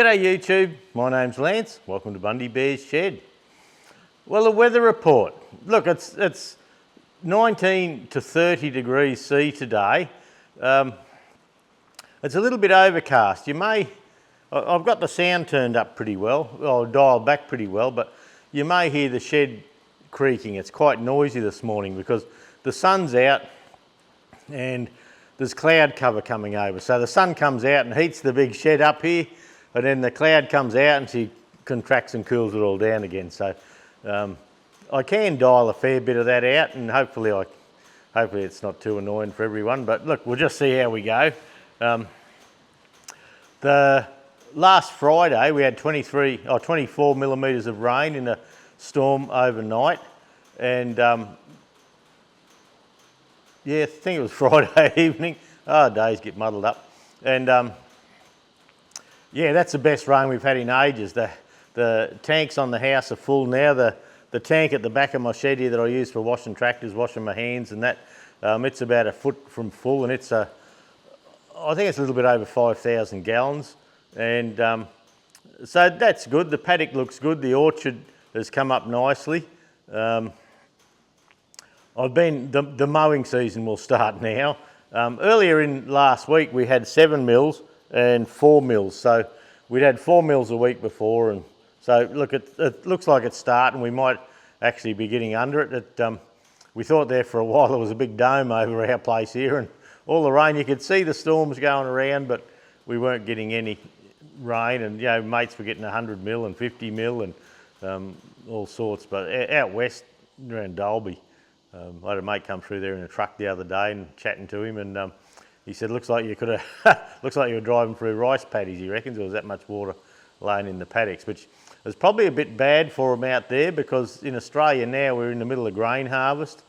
G'day YouTube, my name's Lance. Welcome to Bundy Bear's Shed. Well, the weather report. Look, it's 19 to 30 degrees C today. It's a little bit overcast. I've got the sound turned up pretty well, or dialed back pretty well, but you may hear the shed creaking. It's quite noisy this morning because the sun's out and there's cloud cover coming over. So the sun comes out and heats the big shed up here, and then the cloud comes out and she contracts and cools it all down again. So I can dial a fair bit of that out, and hopefully it's not too annoying for everyone. But look, we'll just see how we go. The last Friday we had 24 millimetres of rain in a storm overnight, and yeah, I think it was Friday evening. Oh, days get muddled up. And yeah, that's the best rain we've had in ages. The tanks on the house are full now. The tank at the back of my shed here that I use for washing tractors, washing my hands and that, it's about a foot from full, and I think it's a little bit over 5,000 gallons. And so that's good. The paddock looks good. The orchard has come up nicely. The mowing season will start now. Earlier in last week we had 7 mils and 4 mils. So we'd had 4 mils a week before, and so look, it looks like it's starting. We might actually be getting under it. We thought there for a while there was a big dome over our place here, and all the rain, you could see the storms going around, but we weren't getting any rain. And you know, mates were getting 100 mil and 50 mil and all sorts. But out west around Dalby, I had a mate come through there in a truck the other day and chatting to him, and he said, looks like you were driving through rice paddies, he reckons. There was that much water laying in the paddocks, which is probably a bit bad for them out there, because in Australia now we're in the middle of grain harvest,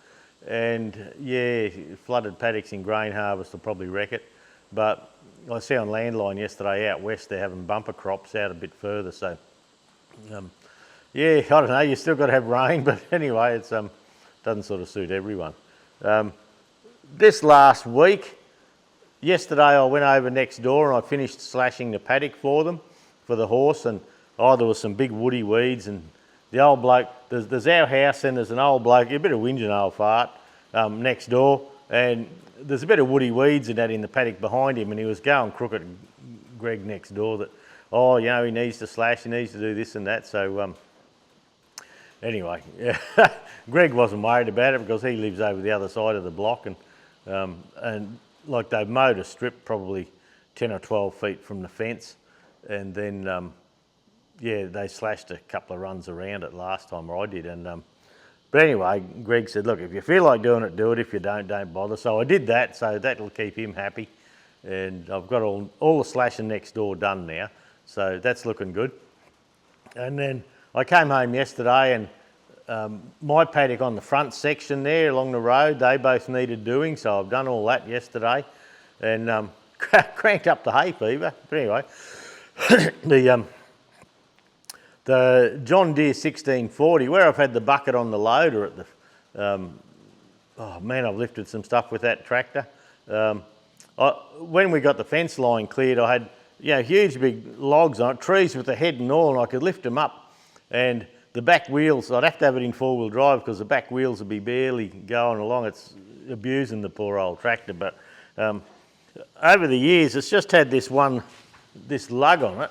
and yeah, flooded paddocks in grain harvest will probably wreck it. But I see on Landline yesterday out west they're having bumper crops out a bit further, so yeah, I don't know, you still got to have rain, but anyway, it's doesn't sort of suit everyone. This last week, yesterday I went over next door and I finished slashing the paddock for them, for the horse, and there was some big woody weeds, and the old bloke, there's our house and there's an old bloke, a bit of whinge and old fart, next door, and there's a bit of woody weeds and that in the paddock behind him, and he was going crooked at Greg next door that, you know, he needs to slash, he needs to do this and that. So anyway, yeah, Greg wasn't worried about it because he lives over the other side of the block, and like they've mowed a strip probably 10 or 12 feet from the fence, and then yeah, they slashed a couple of runs around it last time, or I did. And but anyway, Greg said, look, if you feel like doing it, do it. If you don't bother. So I did that, so that'll keep him happy. And I've got all the slashing next door done now, so that's looking good. And then I came home yesterday, and my paddock on the front section there along the road, they both needed doing, so I've done all that yesterday, and cranked up the hay fever. But anyway, the John Deere 1640, where I've had the bucket on the loader at the, oh man, I've lifted some stuff with that tractor. When we got the fence line cleared, I had, you know, huge big logs on it, trees with the head and all, and I could lift them up, and the back wheels, I'd have to have it in 4-wheel drive because the back wheels would be barely going along. It's abusing the poor old tractor. But over the years, it's just had this lug on it.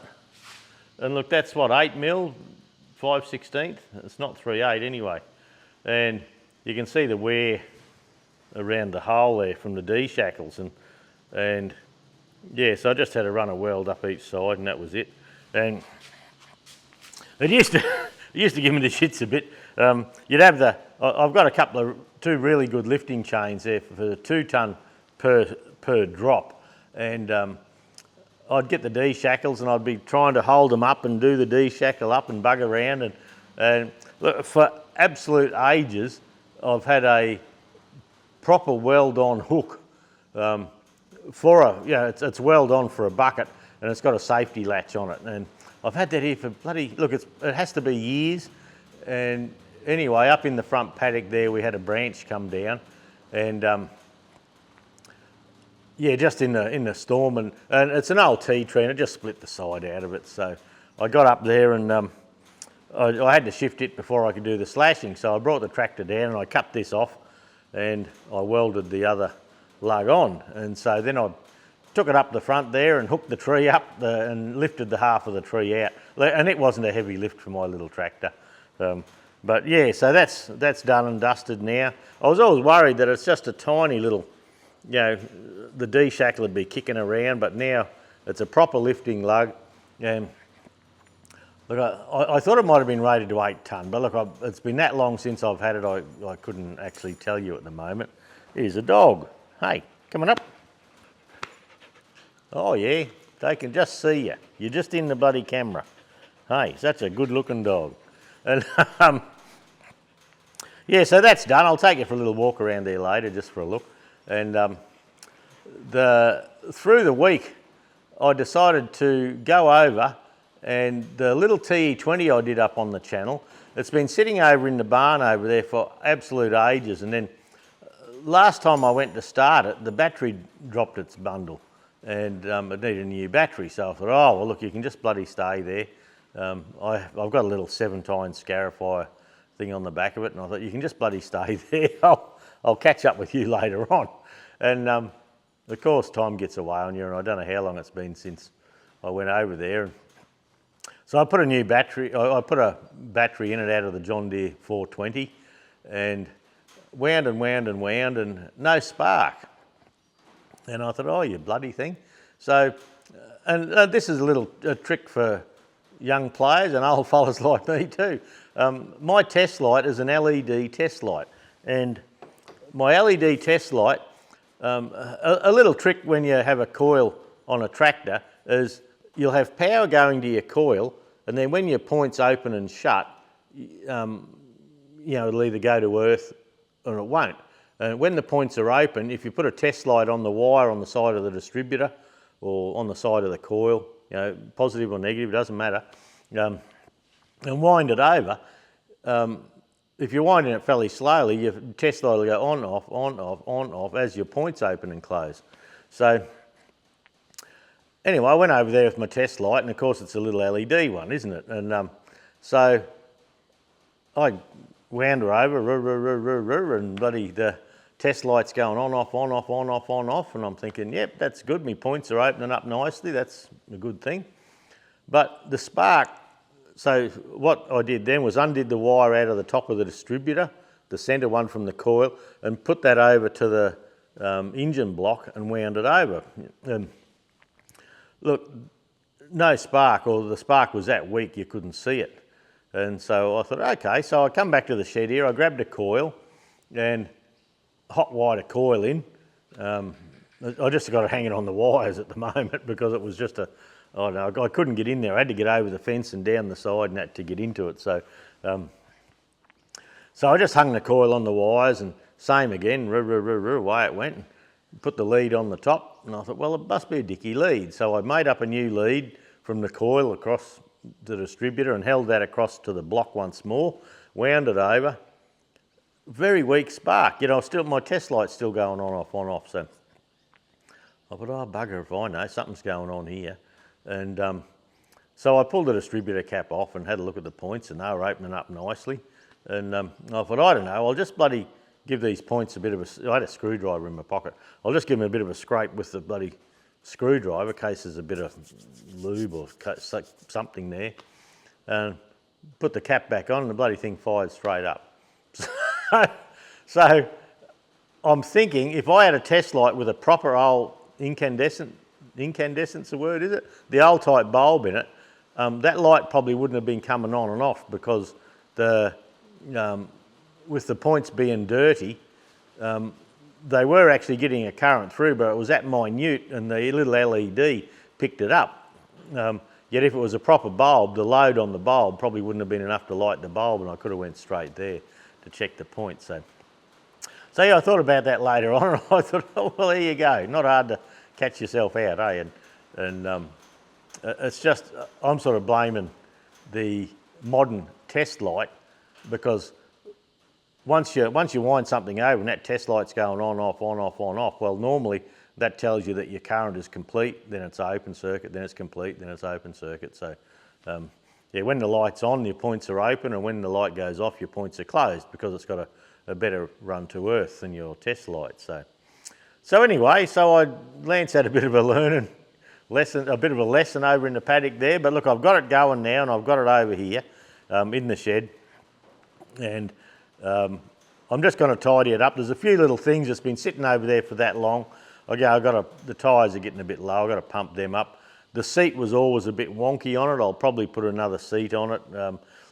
And look, that's what, 8 mil, 5/16? It's not 3/8 anyway. And you can see the wear around the hole there from the D-shackles. And yeah, so I just had to run a weld up each side, and that was it. And it used to give me the shits a bit. You'd have I've got two really good lifting chains there for the 2 tonne per drop, and I'd get the D-shackles and I'd be trying to hold them up and do the D-shackle up and bug around, and look, for absolute ages I've had a proper weld-on hook it's weld-on for a bucket, and it's got a safety latch on it, and I've had that here for it has to be years. And anyway, up in the front paddock there, we had a branch come down, and Yeah, just in the storm, and it's an old tea tree, and it just split the side out of it. So I got up there, and I had to shift it before I could do the slashing. So I brought the tractor down, and I cut this off, and I welded the other lug on. And so then I took it up the front there and hooked the tree up and lifted the half of the tree out. And it wasn't a heavy lift for my little tractor. But yeah, so that's done and dusted now. I was always worried that it's just a tiny little, you know, the D-shackle would be kicking around, but now it's a proper lifting lug. And look, I thought it might have been rated to 8 tonne, but look, it's been that long since I've had it, I couldn't actually tell you at the moment. Here's a dog. Hey, coming up. Oh yeah, they can just see you. You're just in the bloody camera. Hey, such a good looking dog. And yeah, so that's done. I'll take you for a little walk around there later just for a look. And through the week, I decided to go over, and the little TE20 I did up on the channel, it's been sitting over in the barn over there for absolute ages. And then last time I went to start it, the battery dropped its bundle, and it needed a new battery. So I thought, oh, well, look, you can just bloody stay there. I've got a little 7-tine scarifier thing on the back of it, and I thought, you can just bloody stay there. I'll catch up with you later on. And of course, time gets away on you, and I don't know how long it's been since I went over there. So I put a new battery, I put a battery in it out of the John Deere 420, and wound and wound and wound, and no spark. And I thought, oh, you bloody thing. So, and this is a trick for young players and old fellas like me too. My test light is an LED test light, and my LED test light, a little trick when you have a coil on a tractor is you'll have power going to your coil, and then when your point's open and shut, you know, it'll either go to earth or it won't. And when the points are open, if you put a test light on the wire on the side of the distributor or on the side of the coil, you know, positive or negative, it doesn't matter, and wind it over, if you're winding it fairly slowly, your test light will go on, off, on, off, on, off as your points open and close. So anyway, I went over there with my test light, and of course it's a little LED one, isn't it? And so I wound her over, and bloody the test light's going on, off, on, off, on, off, on, off, and I'm thinking, yep, that's good, my points are opening up nicely, that's a good thing. But the spark, so what I did then was undid the wire out of the top of the distributor, the centre one from the coil, and put that over to the engine block and wound it over. And look, no spark, or the spark was that weak you couldn't see it. And so I thought, okay, so I come back to the shed here, I grabbed a coil and hot wired a coil in. I just got it hanging on the wires at the moment because it was just I don't know, I couldn't get in there. I had to get over the fence and down the side and that to get into it. So I just hung the coil on the wires, and same again, away it went. Put the lead on the top, and I thought, well, it must be a dicky lead. So I made up a new lead from the coil across the distributor and held that across to the block once more, wound it over. Very weak spark. You know, my test light's still going on, off, on, off. So I thought, oh, bugger if I know, something's going on here. And so I pulled the distributor cap off and had a look at the points, and they were opening up nicely. And I thought, I don't know, I'll just bloody give these points a bit of I had a screwdriver in my pocket. I'll just give them a bit of a scrape with the bloody screwdriver in case there's a bit of lube or something there. And put the cap back on, and the bloody thing fired straight up. So I'm thinking, if I had a test light with a proper old incandescent's the word, is it? The old type bulb in it, that light probably wouldn't have been coming on and off, because with the points being dirty, they were actually getting a current through, but it was that minute, and the little LED picked it up. Yet if it was a proper bulb, the load on the bulb probably wouldn't have been enough to light the bulb, and I could have went straight there to check the point. So yeah, I thought about that later on, and I thought, oh, well, there you go. Not hard to catch yourself out, eh? And it's just, I'm sort of blaming the modern test light, because once you wind something over and that test light's going on, off, on, off, on, off, well, normally that tells you that your current is complete, then it's open circuit, then it's complete, then it's open circuit. So yeah, when the light's on, your points are open, and when the light goes off, your points are closed, because it's got a better run to earth than your test light. So anyway, Lance had a bit of a lesson over in the paddock there, but look, I've got it going now, and I've got it over here in the shed, and I'm just going to tidy it up. There's a few little things that's been sitting over there for that long. The tyres are getting a bit low. I've got to pump them up. The seat was always a bit wonky on it. I'll probably put another seat on it.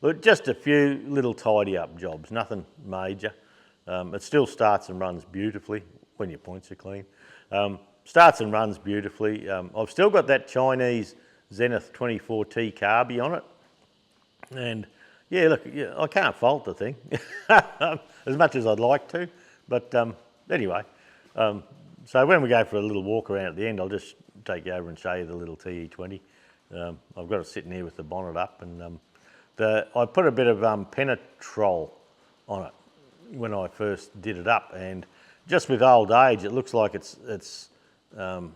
Look, just a few little tidy up jobs, nothing major. It still starts and runs beautifully when your points are clean. Starts and runs beautifully. I've still got that Chinese Zenith 24T carby on it. And yeah, look, I can't fault the thing as much as I'd like to. But anyway, so when we go for a little walk around at the end, I'll just take you over and show you the little TE20. I've got it sitting here with the bonnet up, and I put a bit of penetrol on it when I first did it up, and just with old age, it looks like it's time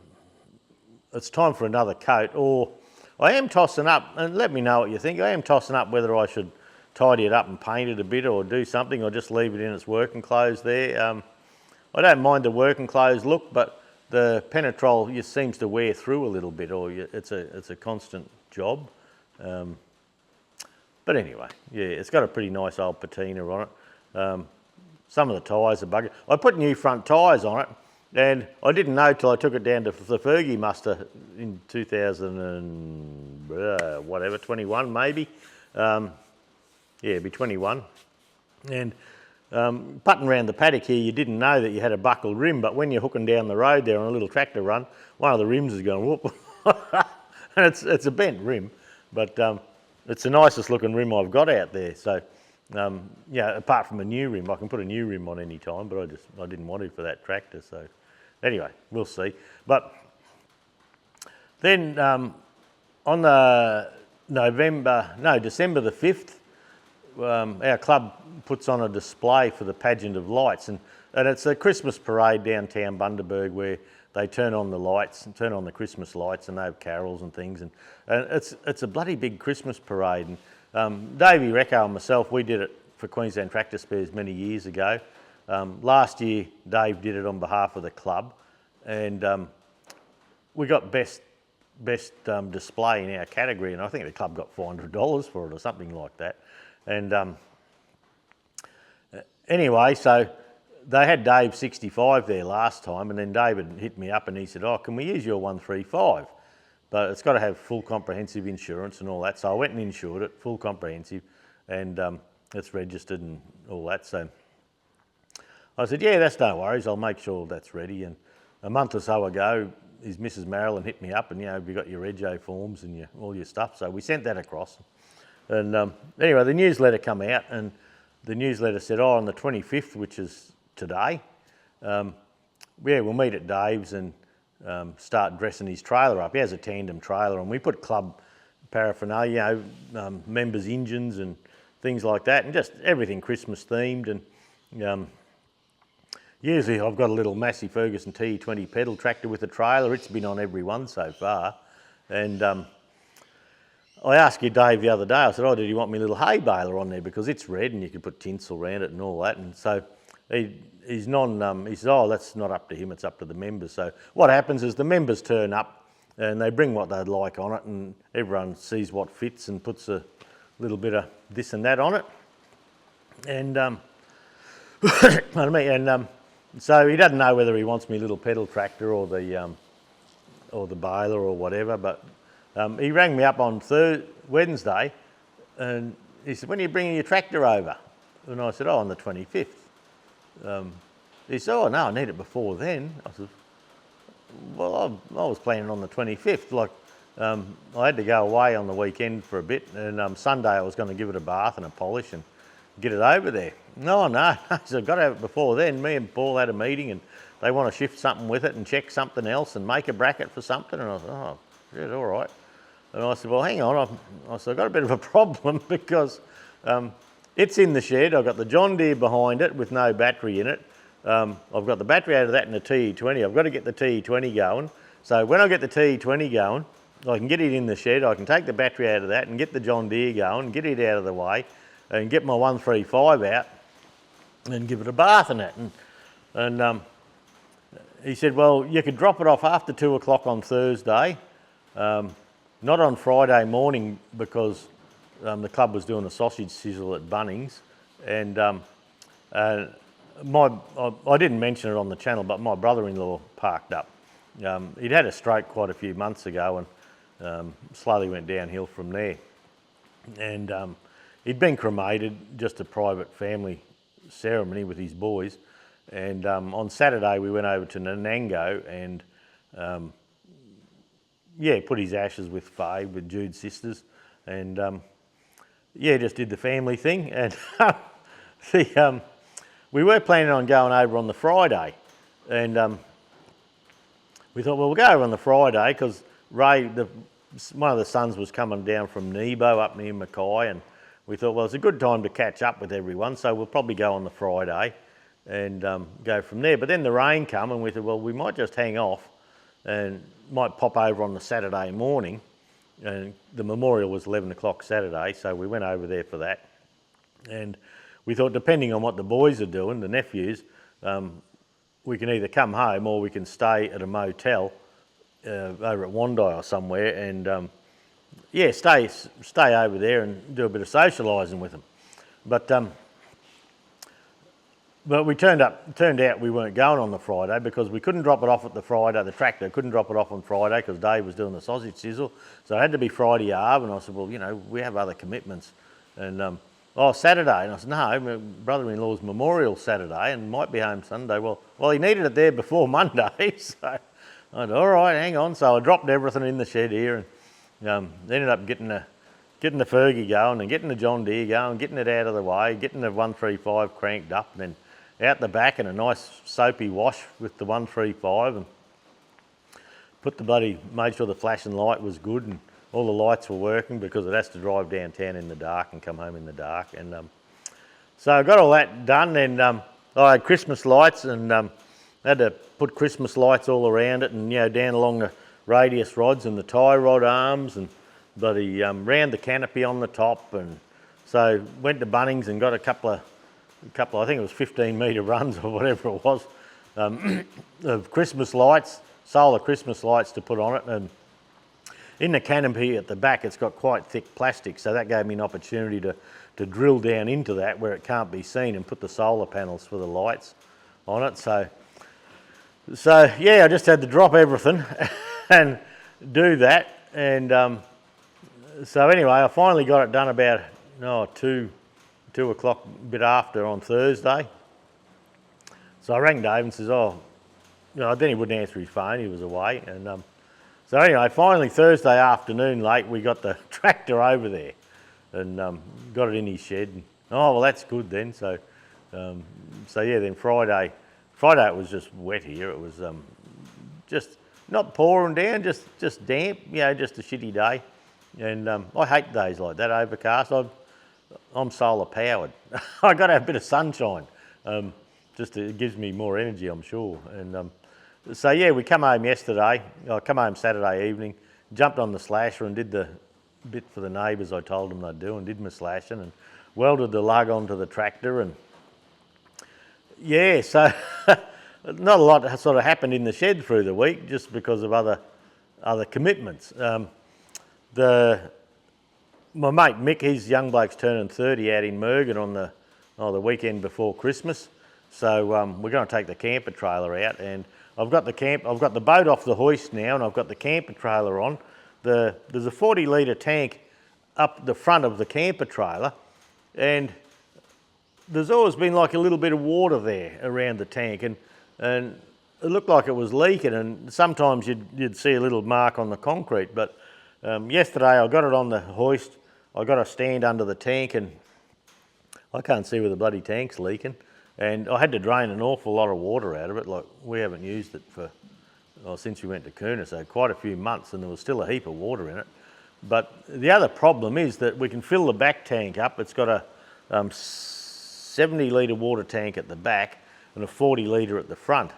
for another coat. Or I am tossing up, and let me know what you think. I am tossing up whether I should tidy it up and paint it a bit, or do something, or just leave it in its working clothes there. I don't mind the working clothes look, but the penetrol just seems to wear through a little bit, or it's a constant job. But anyway, yeah, it's got a pretty nice old patina on it. Some of the tyres are buggered. I put new front tyres on it, and I didn't know till I took it down to the Fergie muster in 21 maybe. Yeah, it'd be 21. And putting around the paddock here, you didn't know that you had a buckled rim, but when you're hooking down the road there on a little tractor run, one of the rims is going whoop. And it's a bent rim, but it's the nicest looking rim I've got out there. So yeah, apart from a new rim, I can put a new rim on any time, but I didn't want to for that tractor. So anyway, we'll see. But then on the December the 5th, our club puts on a display for the pageant of lights, and it's a Christmas parade downtown Bundaberg where they turn on the lights and turn on the Christmas lights, and they have carols and things, and it's a bloody big Christmas parade. And Davey Recco and myself, we did it for Queensland Tractor Spares many years ago. Last year Dave did it on behalf of the club, and we got best display in our category, and I think the club got $400 for it or something like that. And anyway, so they had Dave 65 there last time, and then David hit me up and he said, "Oh, can we use your 135? But it's got to have full comprehensive insurance and all that." So I went and insured it, full comprehensive, and it's registered and all that. So I said, "Yeah, that's no worries. I'll make sure that's ready." And a month or so ago, his Mrs. Marilyn hit me up, and have you got your rego forms and all your stuff? So we sent that across. And anyway, the newsletter come out, and the newsletter said, on the 25th, which is today, yeah, we'll meet at Dave's and start dressing his trailer up. He has a tandem trailer, and we put club paraphernalia, members' engines and things like that, and just everything Christmas themed. And usually I've got a little Massey Ferguson TE20 pedal tractor with a trailer. It's been on every one so far. And I asked you, Dave, the other day, I said, did you want me a little hay baler on there, because it's red and you can put tinsel around it and all that. And so he said, that's not up to him, it's up to the members. So what happens is the members turn up and they bring what they'd like on it, and everyone sees what fits and puts a little bit of this and that on it. And pardon me, and so he doesn't know whether he wants me little pedal tractor or the baler or whatever, but he rang me up on Wednesday, and he said, "When are you bringing your tractor over?" And I said, on the 25th. He said, no, I need it before then. I said, well, I was planning on the 25th. I had to go away on the weekend for a bit, and Sunday I was going to give it a bath and a polish and get it over there. No, I said, I've got to have it before then. Me and Paul had a meeting, and they want to shift something with it and check something else and make a bracket for something. And I said, yeah, all right. And I said, well, hang on. I said, I've got a bit of a problem, because it's in the shed. I've got the John Deere behind it with no battery in it. I've got the battery out of that and the TE20. I've got to get the TE20 going. So when I get the TE20 going, I can get it in the shed, I can take the battery out of that and get the John Deere going, get it out of the way, and get my 135 out and give it a bath and that. And he said, well, you could drop it off after 2 o'clock on Thursday, not on Friday morning because the club was doing a sausage sizzle at Bunnings. And I didn't mention it on the channel, but my brother-in-law parked up. He'd had a stroke quite a few months ago and slowly went downhill from there. And he'd been cremated, just a private family ceremony with his boys. And on Saturday we went over to Nanango and put his ashes with Faye, with Jude's sisters. And just did the family thing. And we were planning on going over on the Friday. And we thought, well, we'll go over on the Friday because Ray, one of the sons was coming down from Nebo up near Mackay, and we thought, well, it's a good time to catch up with everyone, so we'll probably go on the Friday and go from there. But then the rain come and we thought, well, we might just hang off and might pop over on the Saturday morning. And the memorial was 11 o'clock Saturday, so we went over there for that. And we thought, depending on what the boys are doing, the nephews, we can either come home or we can stay at a motel over at Wandi or somewhere and stay over there and do a bit of socialising with them. But we turned out we weren't going on the Friday because we couldn't drop it off at the Friday. The tractor couldn't drop it off on Friday because Dave was doing the sausage sizzle. So it had to be Friday Arb, and I said, well, we have other commitments. And Saturday, and I said, no, my brother-in-law's memorial Saturday and might be home Sunday. Well, he needed it there before Monday, so I said, all right, hang on. So I dropped everything in the shed here and ended up getting the Fergie going and getting the John Deere going, getting it out of the way, getting the 135 cranked up, and then out the back and a nice soapy wash with the 135 and made sure the flashing light was good and all the lights were working because it has to drive downtown in the dark and come home in the dark. And so I got all that done, and I had Christmas lights and had to put Christmas lights all around it and down along the radius rods and the tie rod arms and round the canopy on the top. And so went to Bunnings and got a couple of I think it was 15-metre runs or whatever it was, of Christmas lights, solar Christmas lights to put on it. And in the canopy at the back, it's got quite thick plastic, so that gave me an opportunity to drill down into that where it can't be seen and put the solar panels for the lights on it. So I just had to drop everything and do that. And so anyway, I finally got it done about 2 o'clock, a bit after on Thursday. So I rang Dave and says, then he wouldn't answer his phone, he was away. And so anyway, finally Thursday afternoon late, we got the tractor over there and got it in his shed. And, well, that's good then. So then Friday it was just wet here. It was just not pouring down, just damp, just a shitty day. And I hate days like that, overcast. I'm solar powered. I got to have a bit of sunshine. It gives me more energy, I'm sure. And we come home yesterday. I come home Saturday evening, jumped on the slasher and did the bit for the neighbours I told them they'd do, and did my slashing and welded the lug onto the tractor. And so not a lot sort of happened in the shed through the week just because of other commitments. My mate Mick, his young bloke's turning 30 out in Mergen on the weekend before Christmas. So we're going to take the camper trailer out, and I've got the boat off the hoist now, and I've got the camper trailer on. There's a 40-litre tank up the front of the camper trailer, and there's always been like a little bit of water there around the tank, and it looked like it was leaking, and sometimes you'd see a little mark on the concrete. But yesterday I got it on the hoist. I got a stand under the tank and I can't see where the bloody tank's leaking, and I had to drain an awful lot of water out of it. Like, we haven't used it since we went to Coona, so quite a few months, and there was still a heap of water in it. But the other problem is that we can fill the back tank up. It's got a 70-litre water tank at the back, and a 40 litre at the front.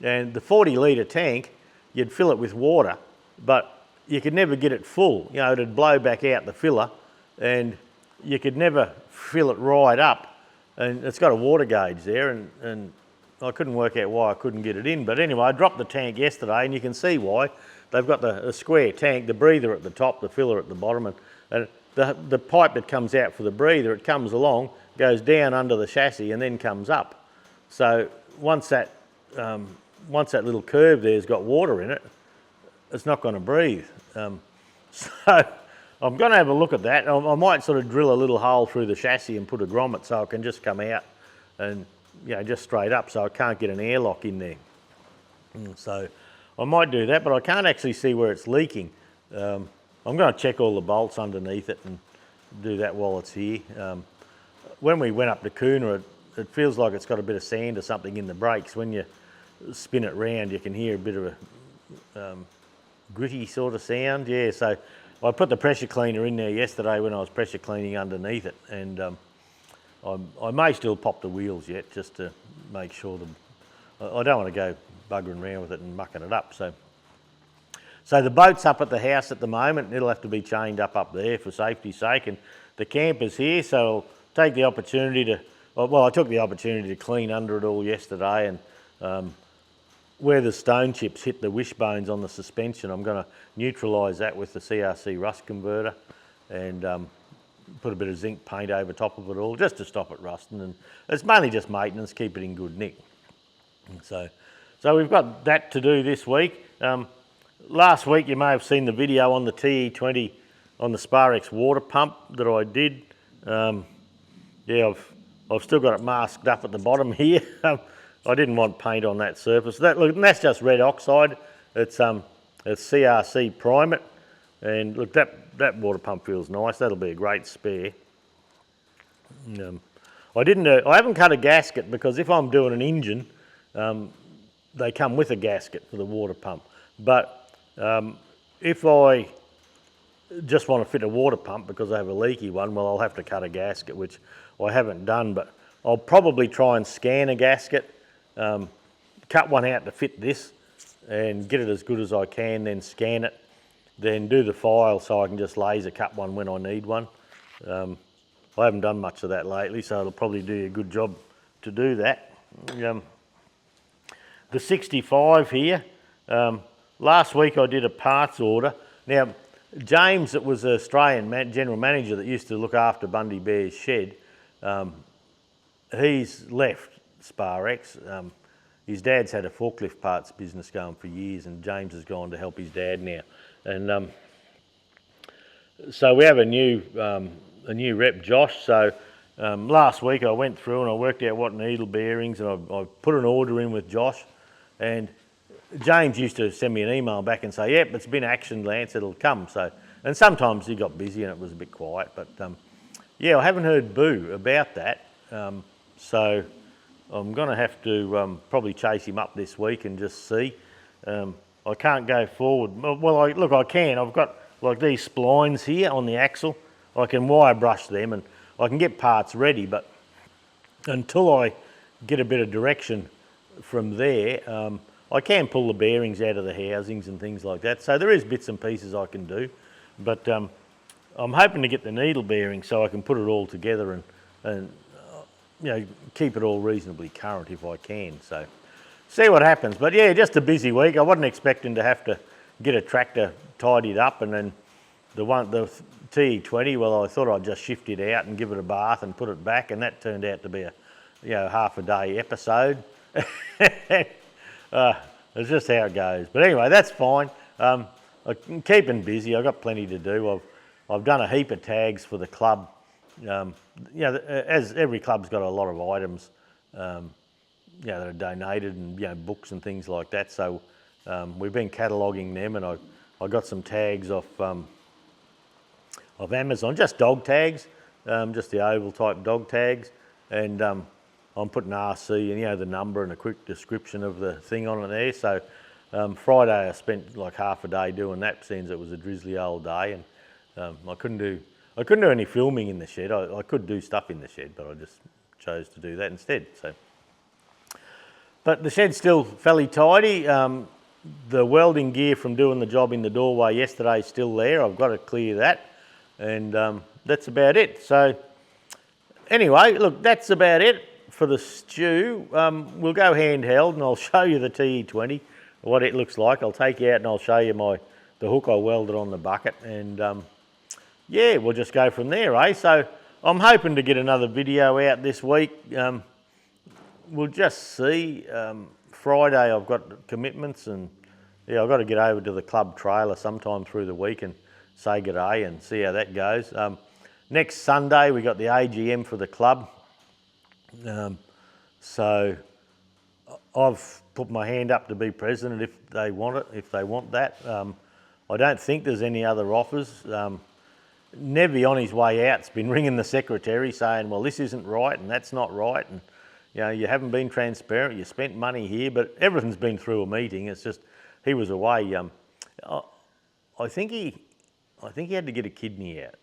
And the 40 litre tank, you'd fill it with water, but you could never get it full. You know, it'd blow back out the filler and you could never fill it right up. And it's got a water gauge there, and I couldn't work out why I couldn't get it in. But anyway, I dropped the tank yesterday, and you can see why. They've got the square tank, the breather at the top, the filler at the bottom, and the pipe that comes out for the breather, it comes along, goes down under the chassis, and then comes up. So once that little curve there's got water in it, it's not going to breathe. So I'm going to have a look at that. I might sort of drill a little hole through the chassis and put a grommet so it can just come out and, you know, just straight up, so I can't get an airlock in there. So I might do that, but I can't actually see where it's leaking. I'm going to check all the bolts underneath it and do that while it's here. When we went up to Cooner, it feels like it's got a bit of sand or something in the brakes. When you spin it round, you can hear a bit of a gritty sort of sound. Yeah, so I put the pressure cleaner in there yesterday when I was pressure cleaning underneath it, and I may still pop the wheels yet just to make sure I don't want to go buggering around with it and mucking it up. So the boat's up at the house at the moment. It'll have to be chained up there for safety's sake, and the camper's here, so I'll take the opportunity to, well, I took the opportunity to clean under it all yesterday, and where the stone chips hit the wishbones on the suspension, I'm going to neutralise that with the CRC rust converter and put a bit of zinc paint over top of it all just to stop it rusting, and it's mainly just maintenance, keep it in good nick. So we've got that to do this week. Last week you may have seen the video on the TE20 on the Sparex water pump that I did. Yeah, I've still got it masked up at the bottom here. I didn't want paint on that surface. Look, and that's just red oxide. It's CRC Primate, and look, that water pump feels nice. That'll be a great spare. I haven't cut a gasket because if I'm doing an engine, they come with a gasket for the water pump. But if I just want to fit a water pump because I have a leaky one, well, I'll have to cut a gasket, which I haven't done, but I'll probably try and scan a gasket, cut one out to fit this and get it as good as I can, then scan it, then do the file so I can just laser cut one when I need one. I haven't done much of that lately, so it'll probably do a good job to do that. The 65 here, last week I did a parts order. Now, James, that was an Australian general manager that used to look after Bundy Bear's shed, he's left Sparex. His dad's had a forklift parts business going for years, and James has gone to help his dad now. And so we have a new rep, Josh. So last week I went through and I worked out what needle bearings, and I put an order in with Josh. And James used to send me an email back and say, yep, it's been actioned, Lance, it'll come. So, and sometimes he got busy and it was a bit quiet, but yeah, I haven't heard boo about that. So I'm going to have to probably chase him up this week and just see. I can't go forward. Well, I can. I've got like these splines here on the axle. I can wire brush them and I can get parts ready, but until I get a bit of direction from there, I can pull the bearings out of the housings and things like that. So there is bits and pieces I can do, but I'm hoping to get the needle bearing so I can put it all together and you know, keep it all reasonably current if I can. So see what happens. But yeah, just a busy week. I wasn't expecting to have to get a tractor tidied up, and then the TE20, well, I thought I'd just shift it out and give it a bath and put it back, and that turned out to be a half a day episode. It's just how it goes. But anyway, that's fine. I'm keeping busy. I've got plenty to do. I've done a heap of tags for the club. As every club's got a lot of items, that are donated, and books and things like that. So we've been cataloguing them, and I got some tags off Amazon, just dog tags, just the oval type dog tags, and I'm putting RC and the number and a quick description of the thing on it there. So Friday I spent like half a day doing that, since it was a drizzly old day, and I couldn't do any filming in the shed. I could do stuff in the shed, but I just chose to do that instead. But the shed's still fairly tidy. The welding gear from doing the job in the doorway yesterday is still there. I've got to clear that, and that's about it. So anyway, look, that's about it for the stew. We'll go handheld and I'll show you the TE20, what it looks like. I'll take you out and I'll show you the hook I welded on the bucket, and yeah, we'll just go from there, eh? So I'm hoping to get another video out this week. We'll just see. Friday I've got commitments, and yeah, I've got to get over to the club trailer sometime through the week and say good day and see how that goes. Next Sunday we got the AGM for the club. So I've put my hand up to be president if they want it, if they want that. I don't think there's any other offers. Nevy on his way out's been ringing the secretary saying, well, this isn't right and that's not right, and you know, you haven't been transparent, you spent money here, but everything's been through a meeting. It's just, he was away. I think he had to get a kidney out.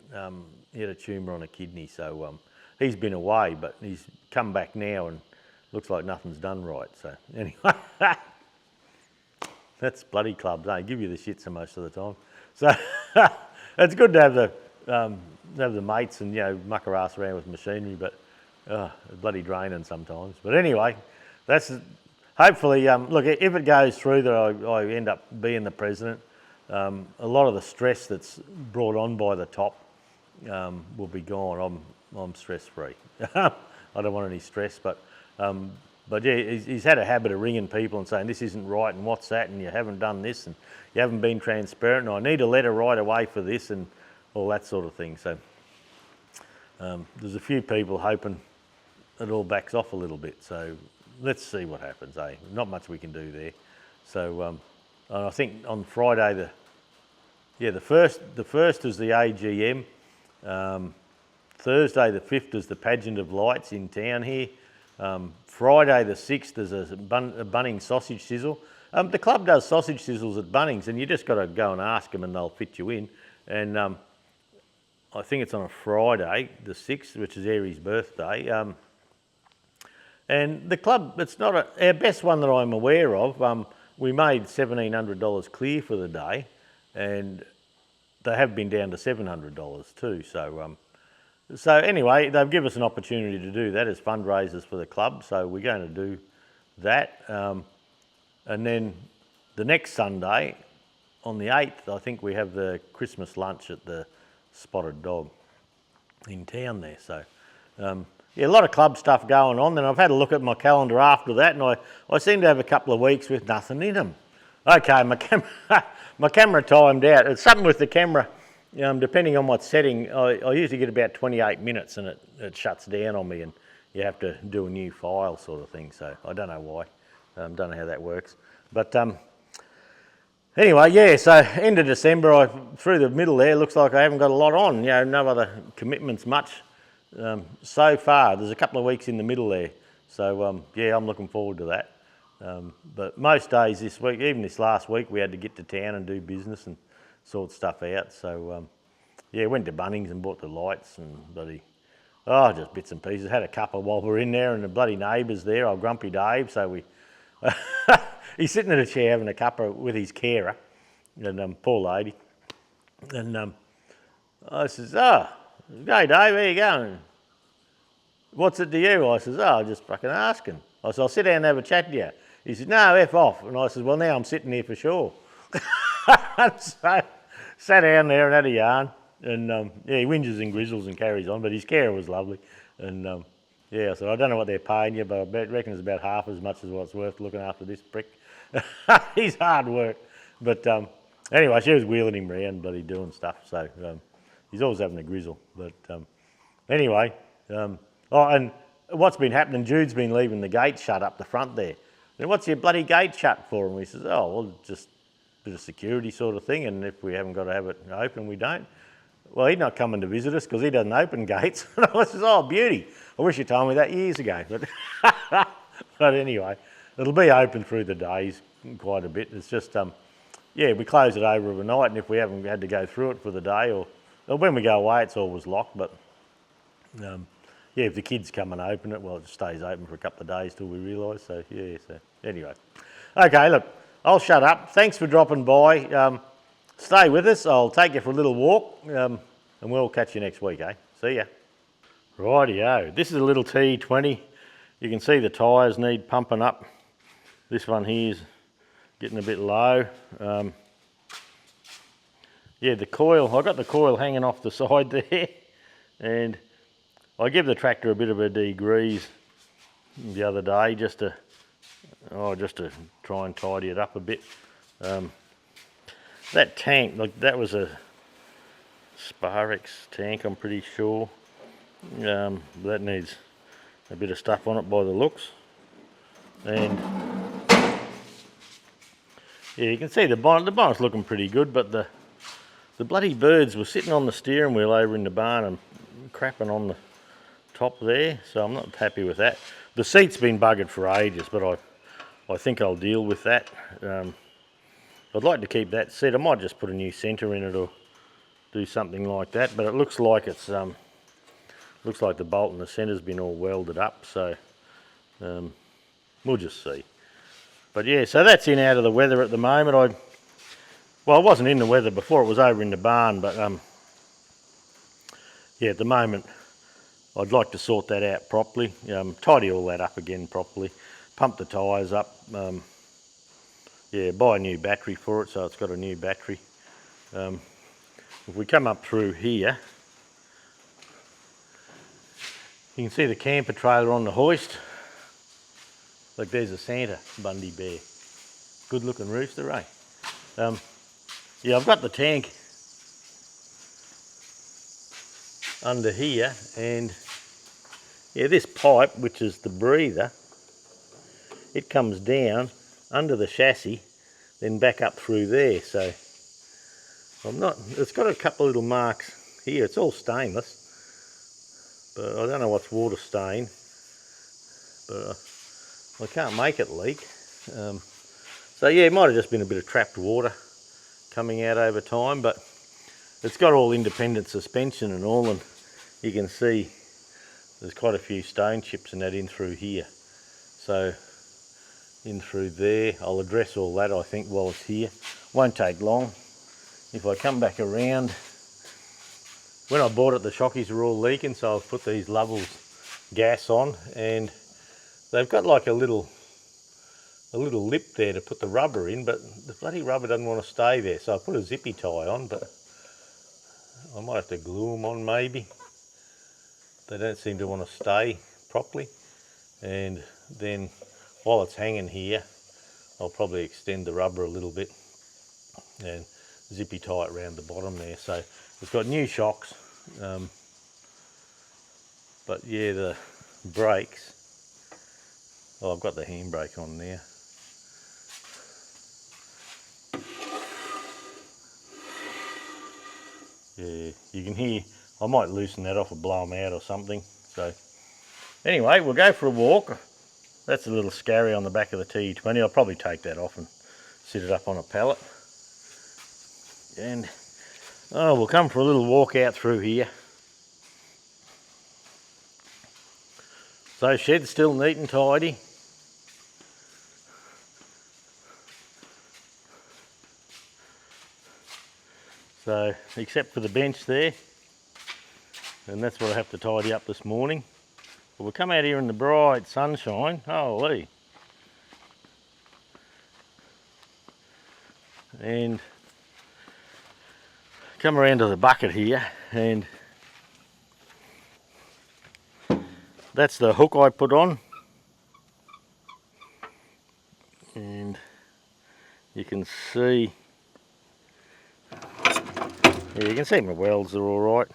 He had a tumour on a kidney, so he's been away, but he's come back now and looks like nothing's done right. So anyway, that's bloody clubs, they give you the shits most of the time. So it's good to have the mates and, you know, muck ass around with machinery, but it's bloody draining sometimes. But anyway, that's hopefully, look, if it goes through that I end up being the president, a lot of the stress that's brought on by the top will be gone. I'm stress free. I don't want any stress, but yeah, he's had a habit of ringing people and saying this isn't right and what's that and you haven't done this and you haven't been transparent and I need a letter right away for this and all that sort of thing. So there's a few people hoping it all backs off a little bit. So let's see what happens, eh? Not much we can do there. So and I think on Friday the first is the AGM. Thursday the 5th is the pageant of lights in town here. Friday the 6th is a Bunnings sausage sizzle. The club does sausage sizzles at Bunnings, and you just got to go and ask them and they'll fit you in. And I think it's on a Friday, the 6th, which is Aries' birthday. And the club, it's not our best one that I'm aware of. We made $1,700 clear for the day, and they have been down to $700 too. So anyway, they've given us an opportunity to do that as fundraisers for the club. So we're going to do that. And then the next Sunday, on the 8th, I think we have the Christmas lunch at the Spotted Dog in town there. So yeah, a lot of club stuff going on. Then I've had a look at my calendar after that, and I seem to have a couple of weeks with nothing in them. Okay, my camera timed out. It's something with the camera. Depending on what setting, I usually get about 28 minutes and it shuts down on me and you have to do a new file sort of thing. So I don't know why. Don't know how that works. But anyway, yeah, so end of December, through the middle there, looks like I haven't got a lot on. You know, no other commitments much so far. There's a couple of weeks in the middle there. So yeah, I'm looking forward to that. But most days this week, even this last week, we had to get to town and do business and sort stuff out. So yeah, went to Bunnings and bought the lights and bloody, just bits and pieces. Had a cuppa while we were in there, and the bloody neighbours there, old Grumpy Dave, so we he's sitting in a chair having a cuppa with his carer, and poor lady. And I says, hey Dave, how you going? What's it to you? I says, just fucking asking. I said, I'll sit down and have a chat to you. He said, no, F off. And I said, well, now I'm sitting here for sure. So sat down there and had a yarn, and yeah, he whinges and grizzles and carries on, but his carer was lovely. And yeah, I said, I don't know what they're paying you, but I reckon it's about half as much as what it's worth looking after this prick. He's hard work. But anyway, she was wheeling him around, bloody doing stuff, so he's always having a grizzle. But anyway, and what's been happening, Jude's been leaving the gate shut up the front there. And what's your bloody gate shut for? And we says, well, just a bit of security sort of thing, and if we haven't got to have it open, we don't. Well, he's not coming to visit us because he doesn't open gates. And I says, beauty. I wish you told me that years ago. But anyway, it'll be open through the days quite a bit. It's just, yeah, we close it over overnight, and if we haven't had to go through it for the day, or when we go away, it's always locked. But yeah, if the kids come and open it, well, it stays open for a couple of days till we realise. So yeah, so anyway. Okay, look, I'll shut up. Thanks for dropping by. Stay with us. I'll take you for a little walk, and we'll catch you next week, eh? See ya. Rightio. This is a little T20. You can see the tyres need pumping up. This one here's getting a bit low. Yeah, the coil, I got the coil hanging off the side there, and I gave the tractor a bit of a degrease the other day just to try and tidy it up a bit. That tank, like that was a Sparex tank, I'm pretty sure. That needs a bit of stuff on it by the looks. And yeah, you can see the bonnet's looking pretty good, but the bloody birds were sitting on the steering wheel over in the barn and crapping on the top there, so I'm not happy with that. The seat's been buggered for ages, but I think I'll deal with that. I'd like to keep that seat. I might just put a new centre in it or do something like that, but it looks like it's looks like the bolt in the centre's been all welded up, so we'll just see. But yeah, so that's in out of the weather at the moment. Well, it wasn't in the weather before, it was over in the barn, but yeah, at the moment I'd like to sort that out properly, tidy all that up again properly, pump the tyres up, yeah, buy a new battery for it so it's got a new battery. If we come up through here, you can see the camper trailer on the hoist. Look, there's a Santa Bundy Bear. Good looking rooster, eh? Yeah, I've got the tank under here, and yeah, this pipe, which is the breather, it comes down under the chassis, then back up through there. So it's got a couple of little marks here. It's all stainless, but I don't know what's water stain, but I can't make it leak. So yeah, it might have just been a bit of trapped water coming out over time, but it's got all independent suspension and all, and you can see there's quite a few stone chips and that in through here. So in through there, I'll address all that I think while it's here. Won't take long. If I come back around, when I bought it the shockies were all leaking, so I've put these Lovells gas on, and they've got like a little lip there to put the rubber in, but the bloody rubber doesn't want to stay there, so I put a zippy tie on, but I might have to glue them on maybe. They don't seem to want to stay properly, and then while it's hanging here I'll probably extend the rubber a little bit and zippy tie it around the bottom there. So it's got new shocks, but yeah, the brakes, oh, I've got the handbrake on there. Yeah, you can hear, I might loosen that off or blow them out or something. So anyway, we'll go for a walk. That's a little scary on the back of the T20. I'll probably take that off and sit it up on a pallet. And oh, we'll come for a little walk out through here. So shed's still neat and tidy. So, except for the bench there, and that's what I have to tidy up this morning. But we'll come out here in the bright sunshine, holy. And come around to the bucket here, and that's the hook I put on. And you can see, yeah, you can see my welds are all right.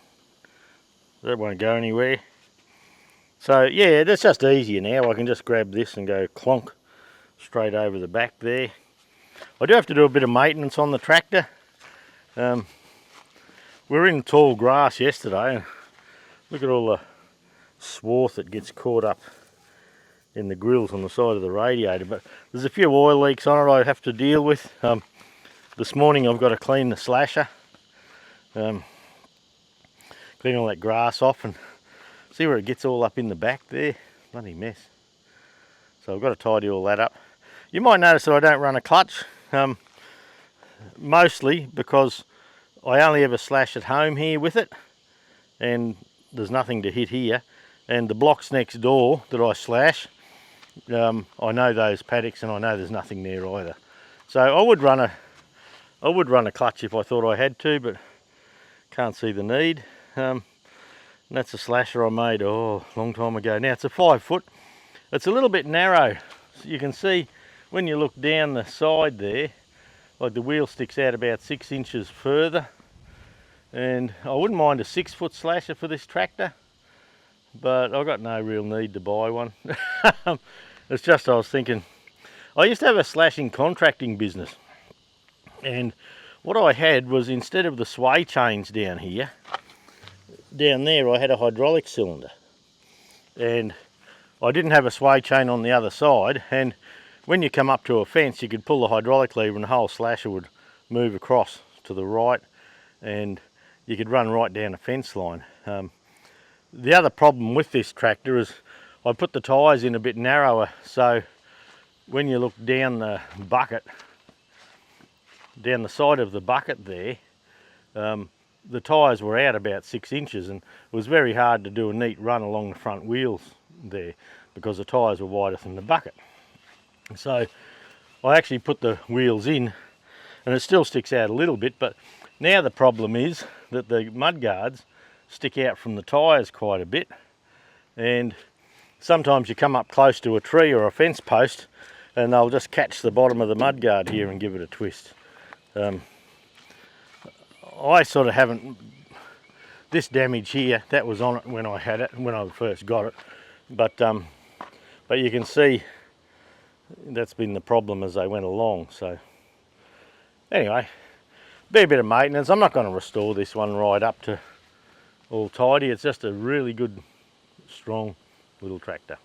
That won't go anywhere. So yeah, that's just easier now. I can just grab this and go clonk straight over the back there. I do have to do a bit of maintenance on the tractor. We were in tall grass yesterday, and look at all the swarth that gets caught up in the grills on the side of the radiator. But there's a few oil leaks on it I have to deal with. This morning I've got to clean the slasher. Clean all that grass off and See where it gets all up in the back there? Bloody mess. So I've got to tidy all that up. You might notice that I don't run a clutch, mostly because I only ever slash at home here with it, and there's nothing to hit here. And the blocks next door that I slash, I know those paddocks and I know there's nothing there either. So I would run a clutch if I thought I had to, but can't see the need. And that's a slasher I made a long time ago. Now it's a 5 foot. It's a little bit narrow. So you can see when you look down the side there, like the wheel sticks out about 6 inches further. And I wouldn't mind a 6 foot slasher for this tractor, but I've got no real need to buy one. It's just I was thinking, I used to have a slashing contracting business, and what I had was, instead of the sway chains down here, down there I had a hydraulic cylinder, and I didn't have a sway chain on the other side, and when you come up to a fence you could pull the hydraulic lever and the whole slasher would move across to the right, and you could run right down a fence line. The other problem with this tractor is I put the tyres in a bit narrower, so when you look down the bucket, down the side of the bucket there, the tyres were out about 6 inches, and it was very hard to do a neat run along the front wheels there because the tyres were wider than the bucket. So I actually put the wheels in, and it still sticks out a little bit, but now the problem is that the mudguards stick out from the tyres quite a bit, and sometimes you come up close to a tree or a fence post and they'll just catch the bottom of the mudguard here and give it a twist. I sort of haven't, this damage here, that was on it when I had it, when I first got it, but you can see that's been the problem as they went along. So anyway, be a bit of maintenance. I'm not going to restore this one right up to all tidy. It's just a really good, strong little tractor.